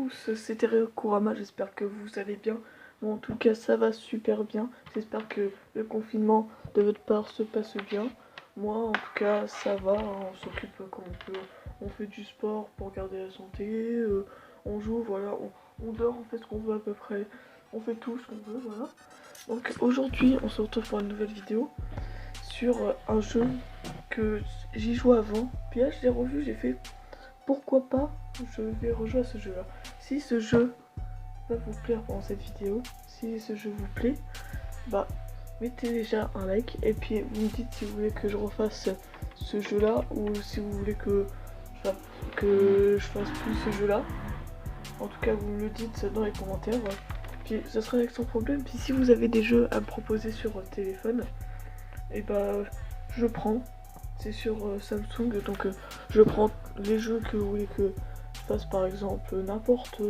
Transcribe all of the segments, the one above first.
tous, c'était Kurama, j'espère que vous allez bien. Bon, en tout cas, ça va super bien. J'espère que le confinement de votre part se passe bien. Moi, en tout cas, ça va, hein, on s'occupe comme on peut. On fait du sport pour garder la santé, on joue, voilà, on dort, on fait ce qu'on veut à peu près. On fait tout ce qu'on veut, voilà. Donc aujourd'hui, on se retrouve pour une nouvelle vidéo sur un jeu que j'y jouais avant. Puis là, je l'ai revu, j'ai fait pourquoi pas, je vais rejouer à ce jeu là. Si ce jeu va vous plaire pendant cette vidéo, si ce jeu vous plaît, bah mettez déjà un like et puis vous me dites si vous voulez que je refasse ce jeu là ou si vous voulez que je fasse plus ce jeu là. En tout cas, vous me le dites dans les commentaires. Puis ça sera avec son problème. Puis si vous avez des jeux à me proposer sur téléphone, et bah je prends. C'est sur Samsung, donc je prends les jeux que vous voulez que je fasse, par exemple n'importe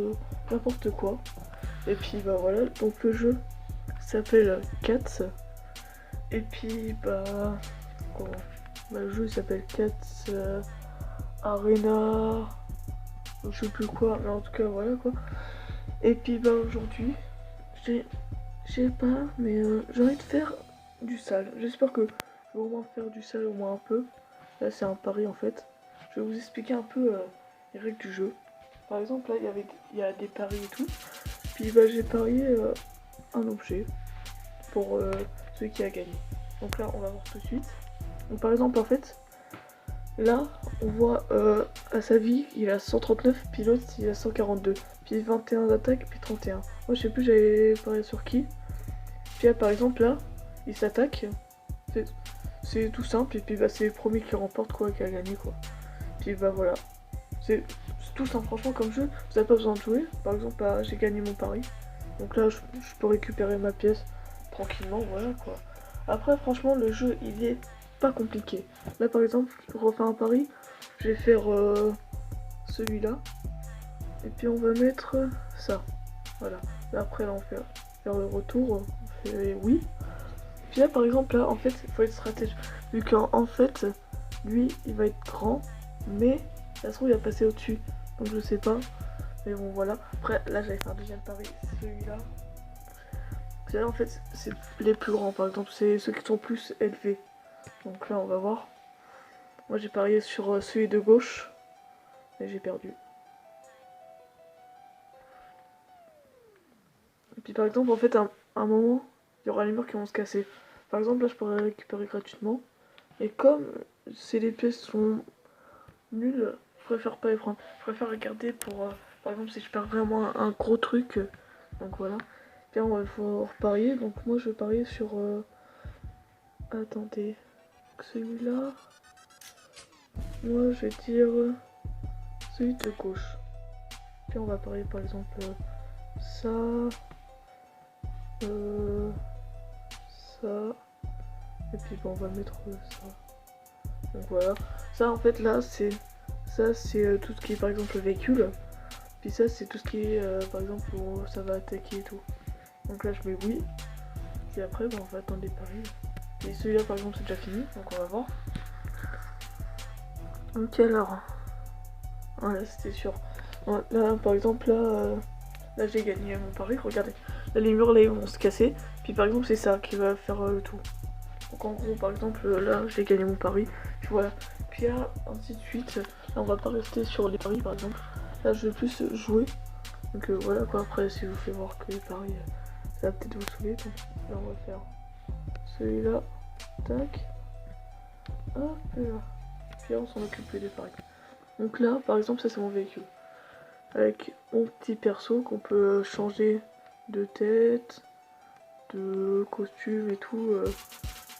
quoi. Et puis bah voilà, donc le jeu s'appelle Cats. Et puis bah, le jeu s'appelle Cats Arena, je sais plus quoi, mais en tout cas voilà quoi. Et puis bah aujourd'hui, j'ai pas, mais j'ai envie de faire du sale. J'espère que je vais au moins faire du sale au moins un peu. Là c'est un pari en fait. Je vais vous expliquer un peu les règles du jeu. Par exemple là il y a des paris et tout. Puis bah j'ai parié un objet pour celui qui a gagné. Donc là on va voir tout de suite. Donc par exemple en fait là on voit à sa vie il a 139, puis l'autre il a 142, puis 21 d'attaque, puis 31. Moi je sais plus j'avais parié sur qui. Puis là par exemple là il s'attaque. C'est tout simple et puis bah c'est le premier qui remporte quoi, qui a gagné quoi. Puis bah voilà. C'est tout simple franchement comme jeu, vous n'avez pas besoin de jouer. Par exemple bah, j'ai gagné mon pari. Donc là je peux récupérer ma pièce tranquillement, voilà quoi. Après franchement le jeu il est pas compliqué. Là par exemple je refais un pari, je vais faire celui-là. Et puis on va mettre ça. Voilà. Là après là on fait faire le retour, on fait oui. Puis là par exemple là en fait il faut être stratège. Vu qu'en fait lui il va être grand, mais ça se trouve il va passer au-dessus. Donc je sais pas. Mais bon voilà. Après là j'avais fait un deuxième pari, celui-là. Là en fait c'est les plus grands par exemple, c'est ceux qui sont plus élevés. Donc là on va voir. Moi j'ai parié sur celui de gauche. Et j'ai perdu. Et puis par exemple en fait à un moment il y aura les murs qui vont se casser. Par exemple là je pourrais récupérer gratuitement. Et comme les pièces sont nulles, je préfère pas les prendre. Je préfère regarder pour par exemple si je perds vraiment un gros truc. Donc voilà. Puis on va reparier. Donc moi je vais parier sur attendez. Celui-là. Moi je vais dire celui de gauche. Puis on va parier par exemple ça. Ça. Et puis bon, on va mettre ça. Donc voilà. Ça en fait là c'est. Ça c'est tout ce qui est par exemple le véhicule. Puis ça c'est tout ce qui est par exemple où ça va attaquer et tout. Donc là je mets oui. Puis après bon, on va attendre les paris. Et celui-là par exemple c'est déjà fini. Donc on va voir. Ok alors. Voilà c'était sûr. Là par exemple là j'ai gagné mon pari. Regardez. Là les murs là ils vont se casser. Puis par exemple c'est ça qui va faire le tout. Donc en gros par exemple là j'ai gagné mon pari. Puis voilà. Puis là ainsi de suite. Là on va pas rester sur les paris par exemple. Là je vais plus jouer. Donc voilà quoi. Après si je vous fais voir que les paris ça va peut-être vous saouler. Donc là on va faire celui-là. Tac. Hop là. Puis là on s'en occupe des paris. Donc là par exemple ça c'est mon véhicule. Avec mon petit perso qu'on peut changer de tête, de costume et tout.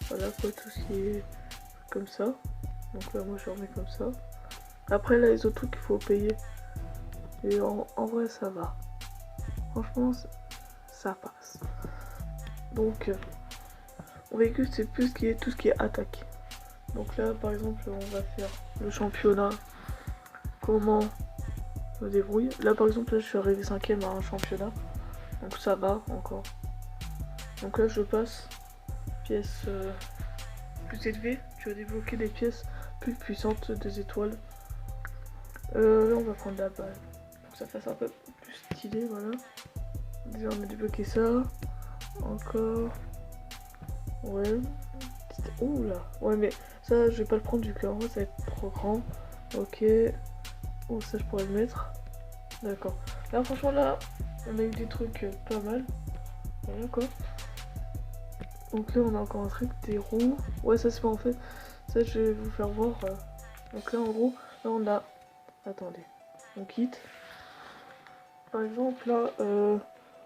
Voilà quoi, tout ce qui est comme ça. Donc là moi je remets comme ça. Après là les autres trucs qu'il faut payer. Et en vrai ça va. Franchement ça passe. Donc mon véhicule c'est plus tout ce qui est attaque. Donc là par exemple on va faire le championnat. Comment je me débrouille. Là par exemple là je suis arrivé 5ème à un championnat. Donc ça va encore. Donc là je passe pièce plus élevée. Tu vas débloquer des pièces plus puissantes des étoiles. Là on va prendre la balle pour que ça fasse un peu plus stylé, voilà. Déjà on a débloqué ça. Encore. Ouais. Ouh là. Ouais mais ça je vais pas le prendre du coup en vrai ça va être trop grand. Ok. Oh ça je pourrais le mettre. D'accord. Là franchement là on a eu des trucs pas mal. Voilà quoi. Donc là on a encore un truc, des roues. Ouais ça c'est pas en fait. Ça je vais vous faire voir. Donc là en gros, là on a. Attendez. On quitte. Par exemple là,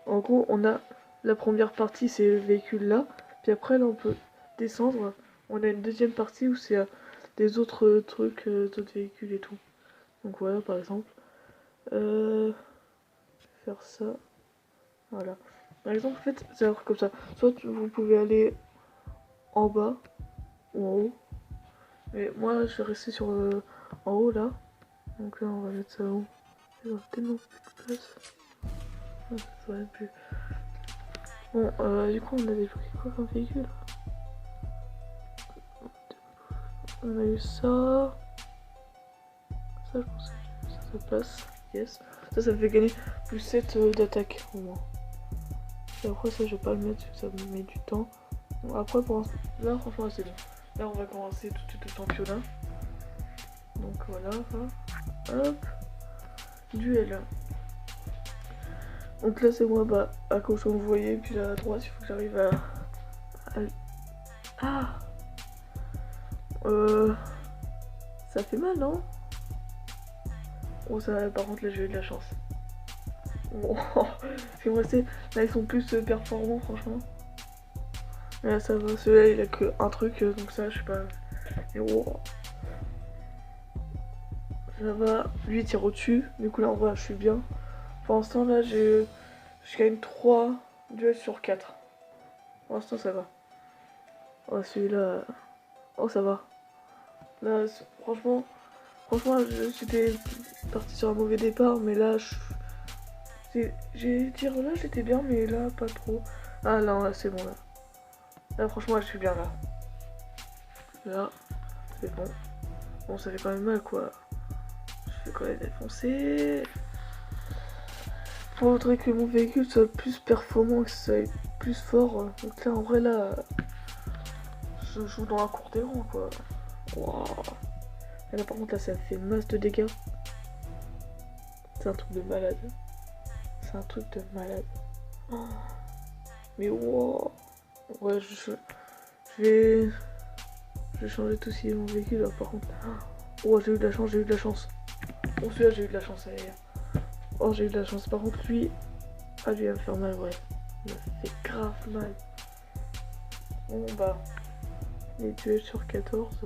en gros on a la première partie c'est le véhicule là. Puis après là on peut descendre. On a une deuxième partie où c'est des autres trucs, d'autres véhicules et tout. Donc voilà par exemple. Faire ça. Voilà. Par exemple en fait c'est comme ça. Soit vous pouvez aller en bas ou en haut. Mais moi je vais rester sur en haut là. Donc là on va mettre ça où? Il y a tellement plus de place. Ah, ça aurait pu. Bon du coup on a débloqué quoi comme véhicule? On a eu ça. Ça je pense que ça passe. Yes. Ça me fait gagner plus 7 d'attaque au moins. Et après ça je vais pas le mettre parce que ça me met du temps. Bon, après pour là franchement c'est bon. Là on va commencer tout de suite le championnat. Donc voilà. Hop. Duel. Donc là c'est moi bah à gauche comme vous voyez, puis là à droite il faut que j'arrive à... Ah ça fait mal non? Oh ça par contre là j'ai eu de la chance. Oh, c'est vrai, là ils sont plus performants franchement. Là ça va, celui-là il a que un truc donc ça je sais pas. Et oh. Ça va, lui il tire au-dessus, du coup là en vrai je suis bien. Pour l'instant là je gagne 3 duels sur 4. Pour l'instant ça va. Oh celui-là. Oh ça va. Là franchement j'étais parti sur un mauvais départ mais là j'ai tiré là j'étais bien mais là pas trop. Ah là c'est bon là. Là franchement je suis bien là. Là c'est bon. Bon ça fait quand même mal quoi. Je vais quand même défoncer. Faudrait que mon véhicule soit plus performant, que ça soit plus fort. Donc là en vrai là je joue dans la cour des rangs quoi. Wow. Et là par contre là ça fait masse de dégâts. C'est un truc de malade. C'est un truc de malade. Oh. Mais wow. Ouais je vais changer tout ce qui est mon véhicule là par contre. Oh j'ai eu de la chance, j'ai eu de la chance. Oh celui-là j'ai eu de la chance. Allez. Oh j'ai eu de la chance. Par contre lui. Ah lui il va me faire mal ouais. Il m'a fait grave mal. Bon bah. Les duels sur 14.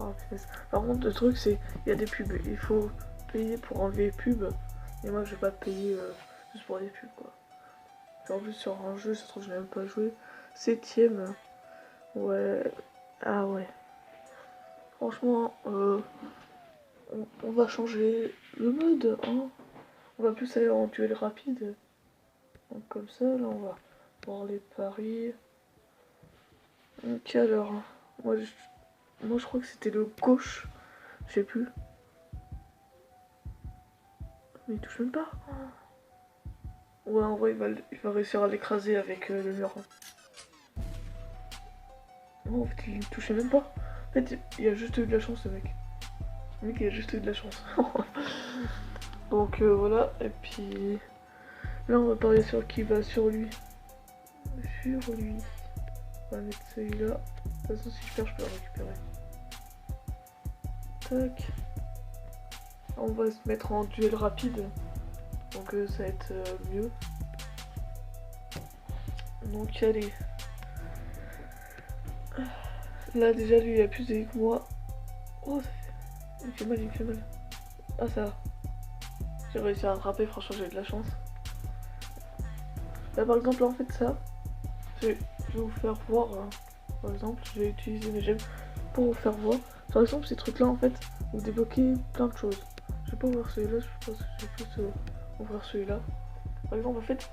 Oh, par contre le truc c'est. Il y a des pubs. Il faut payer pour enlever les pubs. Et moi je vais pas payer juste pour des pubs quoi. En plus sur un jeu, ça se trouve je n'ai même pas joué. 7ème. Ouais. Ah ouais. Franchement, on va changer le mode, hein. On va plus aller en duel rapide. Donc comme ça, là on va voir les paris. Ok alors, moi je crois que c'était le gauche. Je sais plus. Mais il touche même pas. Ouais en vrai il va réussir à l'écraser avec le mur. Oh, en fait il touchait même pas. En fait il a juste eu de la chance ce mec. Le mec il a juste eu de la chance. Donc voilà, et puis là on va parier sur qui va sur lui. Sur lui. On va mettre celui-là. De toute façon si je perds je peux le récupérer. Tac. On va se mettre en duel rapide. Donc ça va être mieux. Donc allez. Là déjà lui il a plus de vie que moi. Oh ça fait... il me fait mal, il me fait mal. Ah ça va. J'ai réussi à rattraper, franchement j'ai eu de la chance. Là par exemple là, en fait ça, je vais vous faire voir. Par exemple je vais utiliser mes gemmes pour vous faire voir. Par exemple ces trucs là en fait, vous débloquez plein de choses. Je vais pas ouvrir celui-là, je pense que je vais plus ouvrir celui-là. Par exemple en fait,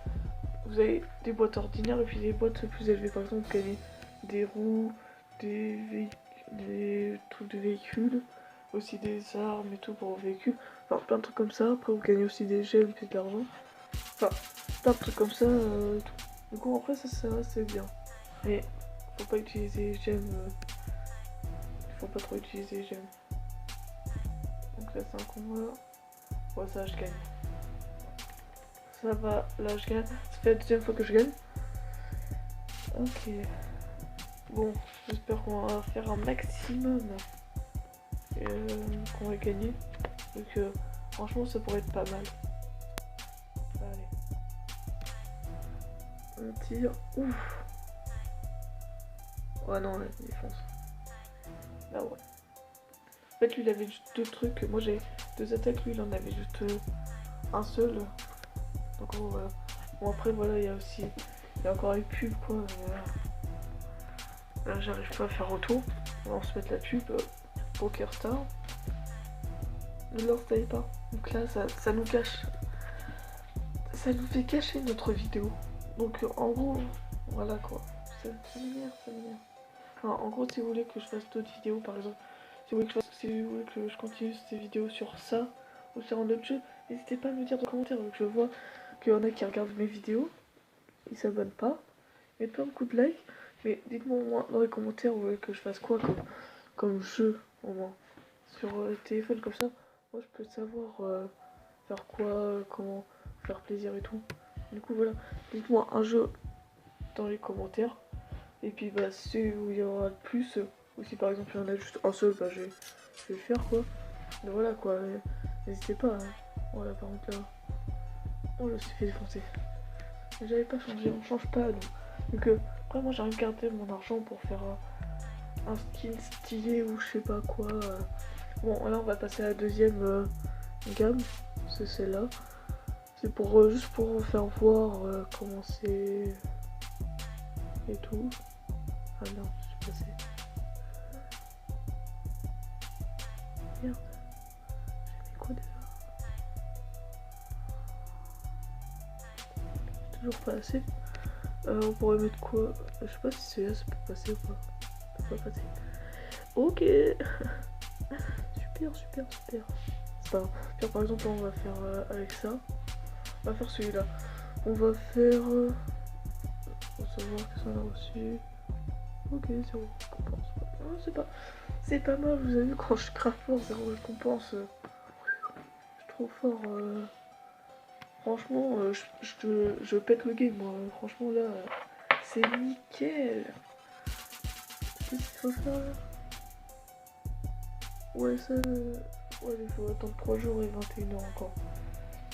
vous avez des boîtes ordinaires et puis des boîtes plus élevées. Par exemple vous gagnez des roues, des trucs de véhicules, aussi des armes et tout pour vos véhicules. Enfin, plein de trucs comme ça. Après, vous gagnez aussi des gemmes et de l'argent. Enfin, plein de trucs comme ça. Et tout. Du coup, après, ça c'est bien. Mais faut pas utiliser les gemmes. Faut pas trop utiliser les gemmes. Donc là, c'est un combat. Ouais, ça, je gagne. Ça va, là, je gagne. Ça fait la deuxième fois que je gagne. Ok. Bon, j'espère qu'on va faire un maximum. Qu'on va gagner. Donc, franchement, ça pourrait être pas mal. Allez. On tire. Ouf. Ouais, non, là, il défonce. Là, ouais. En fait, lui, il avait juste deux trucs. Moi, j'ai deux attaques. Lui, il en avait juste un seul. Donc, voilà. Bon, après, voilà, il y a aussi. Il y a encore les pubs, quoi. Là, j'arrive pas à faire retour. On va se mettre la pub. Poker Star. Ne l'installez pas. Donc là, ça nous cache. Ça nous fait cacher notre vidéo. Donc, en gros, voilà, quoi. Ça m'énerve, ça m'énerve. Enfin, en gros, si vous voulez que je fasse d'autres vidéos, par exemple, si vous voulez que je continue ces vidéos sur ça ou sur un autre jeu, n'hésitez pas à me dire dans les commentaires. Donc je vois qu'il y en a qui regardent mes vidéos, ils s'abonnent pas, ils mettent pas beaucoup de likes, mais dites-moi au moins dans les commentaires vous voulez que je fasse quoi comme jeu au moins sur le téléphone comme ça. Moi je peux savoir faire quoi, comment faire plaisir et tout. Du coup voilà, dites-moi un jeu dans les commentaires. Et puis bah c'est où il y aura le plus, ou si par exemple il y en a juste un seul, bah je vais le faire quoi. Mais voilà quoi, n'hésitez pas. Hein. Voilà par contre là, oh je me suis fait défoncer. J'avais pas changé, on change pas nous. Donc après moi j'ai gardé mon argent pour faire un skin stylé ou je sais pas quoi. Bon là on va passer à la deuxième gamme, c'est celle-là. C'est pour juste pour vous faire voir comment c'est et tout. Ah non, je suis passé. Merde. J'ai mis quoi déjà? Toujours pas assez. On pourrait mettre quoi? Je sais pas si c'est là, ça peut passer ou pas. Ça peut pas passer. Ok. Super, super, super. C'est pas grave. Par exemple, on va faire avec ça. On va faire celui-là. On va faire. Pour savoir qu'est-ce qu'on a reçu. Ok, 0 récompense. Ah, c'est pas mal, vous avez vu quand je craque fort, 0 récompense. Je suis trop fort. Franchement, je pète le game, moi. Franchement, là, c'est nickel. Qu'est-ce qu'il faut faire là? Ouais, ça. Ouais, il faut attendre 3 jours et 21 heures encore.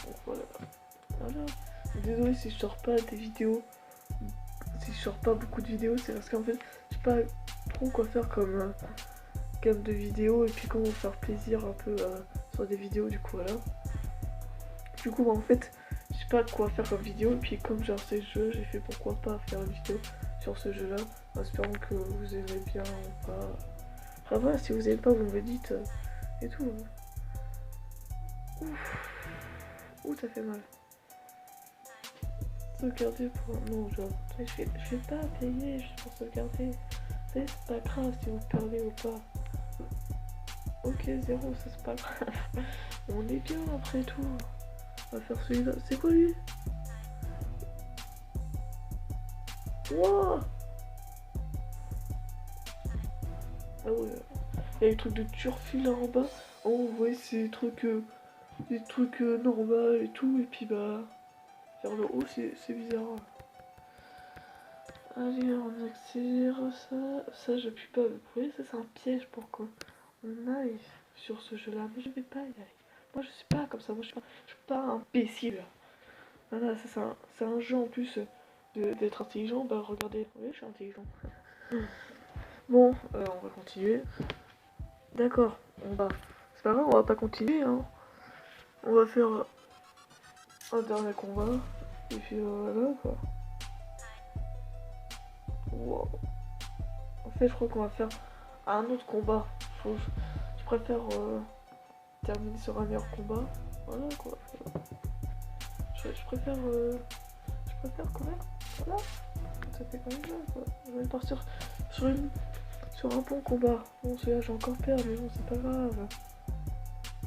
Donc voilà. Voilà. Désolé si je sors pas des vidéos. Si je sors pas beaucoup de vidéos, c'est parce qu'en fait, je sais pas trop quoi faire comme gamme de vidéos et puis comment faire plaisir un peu sur des vidéos, du coup, voilà. Du coup, en fait, je sais pas quoi faire comme vidéo, et puis comme j'ai lancé ce jeu, j'ai fait pourquoi pas faire une vidéo sur ce jeu là, en espérant que vous aimez bien ou pas. Enfin voilà, si vous aimez pas, vous me dites et tout. Ouf, ouh, ça fait mal. Sauvegarder pour. Non, genre, je vais pas payer juste pour sauvegarder. C'est pas grave si vous perdez ou pas. Ok, 0, ça c'est pas grave. On est bien après tout. On va faire celui-là. C'est quoi lui? Wouah! Ah ouais. Il y a des trucs de turfu là en bas. Oh ouais, c'est des trucs normaux et tout. Et puis bah, vers le haut, c'est bizarre. Allez, on accélère ça. Ça, j'appuie pas. Vous voyez, ça c'est un piège pour qu'on aille sur ce jeu-là. Mais je vais pas y aller. Moi, je suis pas comme ça. Moi, je suis pas imbécile. Voilà, ça c'est un jeu en plus d'être intelligent. Bah regardez, oui, je suis intelligent. Bon, on va continuer. D'accord, c'est pas grave, on va pas continuer, hein. On va faire un dernier combat. Et puis voilà, quoi. Wow. En fait, je crois qu'on va faire un autre combat. Je préfère terminer sur un meilleur combat. Voilà, quoi. Je préfère quand même. Voilà. Ça fait quand même bien, quoi. Je vais partir sur une sur un bon combat. Bon, celui-là j'ai encore peur, mais bon, c'est pas grave.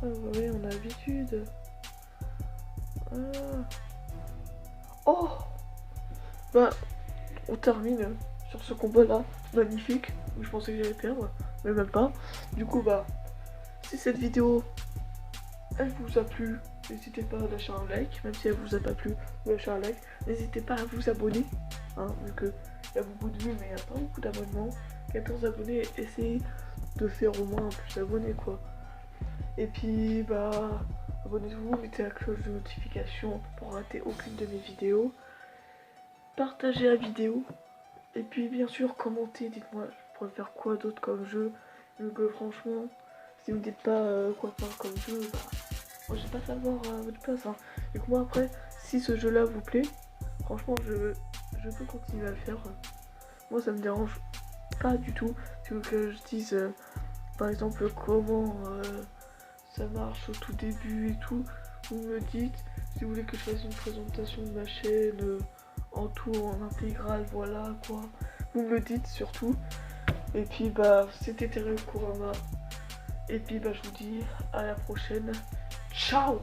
Ah, vous voyez, on a l'habitude. Ah. Oh, bah, on termine sur ce combat-là, magnifique. Je pensais que j'allais perdre, mais même pas. Du coup, bah, si cette vidéo, elle vous a plu, n'hésitez pas à lâcher un like. Même si elle vous a pas plu, lâchez un like. N'hésitez pas à vous abonner, hein, vu que il y a beaucoup de vues, mais il n'y a pas beaucoup d'abonnements. 14 abonnés, essayez de faire au moins plus d'abonnés, quoi. Et puis, bah, abonnez-vous, mettez la cloche de notification pour rater aucune de mes vidéos. Partagez la vidéo. Et puis, bien sûr, commentez, dites-moi, je pourrais faire quoi d'autre comme jeu. Donc, franchement, si vous ne dites pas quoi faire comme jeu, bah, moi, je vais pas savoir à votre place. Hein. Et que moi, après, si ce jeu-là vous plaît, franchement, je peux continuer à le faire. Moi, ça me dérange pas du tout. Si vous voulez que je dise, par exemple, comment ça marche au tout début et tout, vous me dites. Si vous voulez que je fasse une présentation de ma chaîne en tout, en intégrale, voilà quoi, vous me le dites surtout. Et puis bah, c'était Terry Kurama. Et puis bah, je vous dis à la prochaine. Ciao.